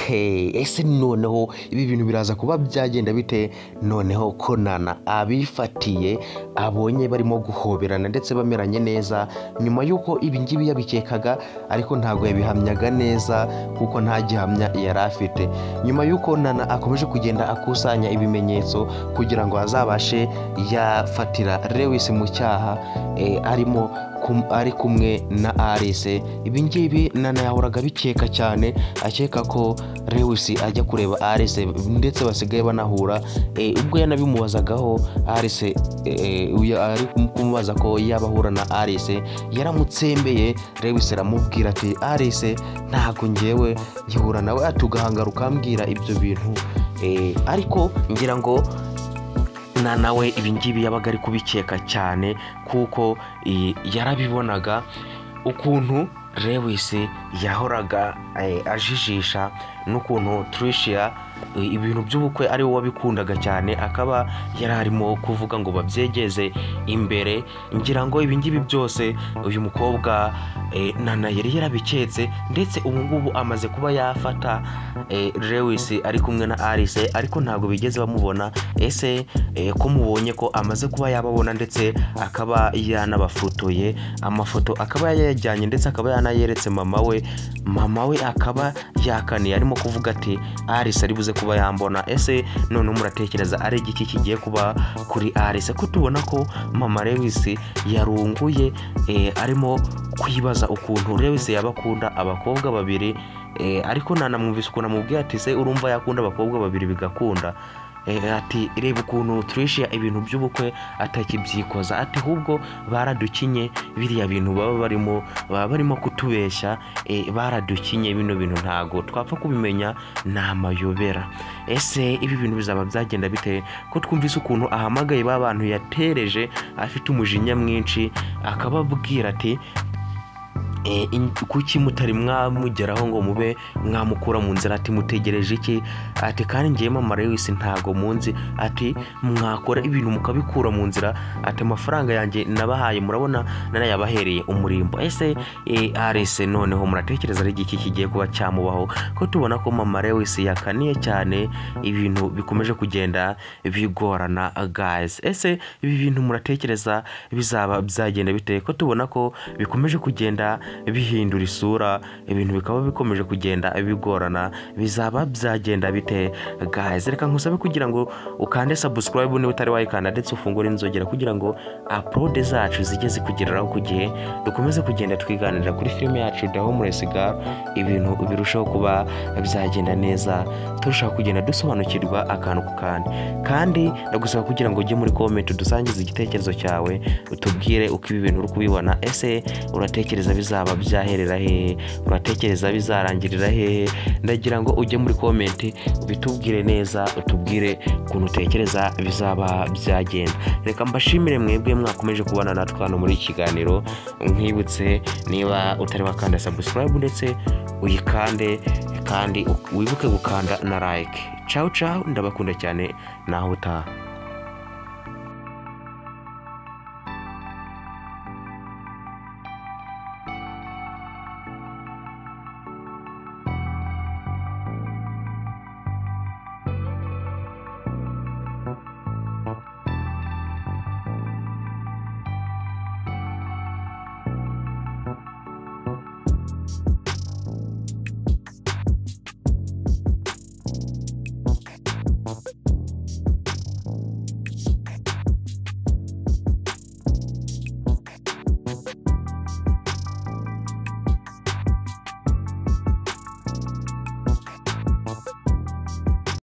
ese noneho ibi bintu biraza kuba byagenda bite noneho ko Nana abifatiye abonye barimo guhoberana ndetse bameranye neza nyuma y'uko ibi ngibi yabikekaga ariko ntabwo yabihamyaga neza kuko nta gihamya yari afite. Nyuma y'uko Nana akomeje kugenda akusanya ibimenyetso kugira ngo azabashe yafatira Lewis mu cyaha ari kumwe na Alice, ibi ngibi Nana yahoraga bikeka cyane akeka ko Lewis ajya kureba Alice ndetse basigaye banahura. Ubwo yanabimubazagaho Alice ari kumubaza ko yabahura na Alice yaramutsembeye. Lewis aramubwira ati Alice ntago ngewe ngihura nawe atugahangara ukambwira ibyo bintu, ariko ngira ngo Nana we ibi ngibi yabaga ari kubikeka cyane kuko yarabibonaga ukuntu Lewis yahoraga ajijisha n'ukuntu Tricia ibintu by'ubukwe ari we wabikundaga cyane, akaba yari arimo kuvuga ngo babyegeze imbere. Ngira ngo ibi ngibi byose uyu mukobwa Nana yari yarabiketse ndetse ubu ngubu amaze kuba yafata Lewis ari kumwe na Alice, ariko ntabwo bigeze bamubona. Ese ko mubonye ko amaze kuba yababona ndetse akaba yanabafotoye amafoto akaba yayajyanye ndetse akaba yanayeretse mama we akaba yakaniye arimo kuvuga ati Alice ari buze kuba yambona. Ese none muratekereza ari igiki kigiye kuba kuri Alice ko tubona ko mama Lewis yarunguye arimo kwibaza ukuntu Lewis yabakunda abakobwa babiri, ariko nanamwumvise ukuntu amubwiye ati se urumva yakunda abakobwa babiri bigakunda. Ati reba ukuntu Tricia ibintu by'ubukwe atakibyikoza, ati ahubwo baradukinye biriya bintu baba barimo kutubeshya, baradukinye bino bintu ntago twapfa kubimenya n'amayobera. Ese ibi bintu bizaba byagenda bite ko twumvise ukuntu ahamagaye ba bantu yatereje afite umujinya mwinshi akababwira ati kuki mutari mwamugeraho ngo mube mwamukura mu nzira, ati mutegereje iki, ati kandi ngiye mama Lewis ntago munzi, ati mwakora ibintu mukabikura mu nzira, ati amafaranga yanjye nabahaye murabona nanayabahereye umurimbo. Ese Alice noneho muratekereza ari igiki kigiye kuba cyamubaho ko tubona ko mama Lewis yakaniye cyane ibintu bikomeje kugenda bigorana guys. Ese ibi bintu muratekereza bizaba byagenda bite ko tubona ko bikomeje kugenda bihindura isura, ibintu bikaba bikomeje kugenda bigorana, bizaba byagenda bite guys? Reka nkusabe kugira ngo ukande subscribe niba utari wayikanda ndetse ufungure inzogera kugira ngo upload zacu zijye zikugeraho ku gihe, dukomeze kugenda twiganirira kuri filime yacu The Homeless Girl, ibintu birushaho kuba byagenda neza, turushaho kugenda dusobanukirwa akantu ku kandi ndagusaba kugira ngo ujye muri comment dusangize igitekerezo cyawe, utubwire uko ibi bintu uri kubibona. Ese uratekereza bizaba byaherera hehe, uratekereza bizarangirira hehe? Ndagira ngo ujye muri comment ubitubwire neza, utubwire ukuntu utekereza bizaba byagenda. Reka mbashimire mwebwe mwakomeje kubana natwe hano muri kiganiro, nkwibutse niba utari wakanda subscribe ndetse uyikande kandi wibuke gukanda na like. Ciao ndabakunda cyane naho utaha.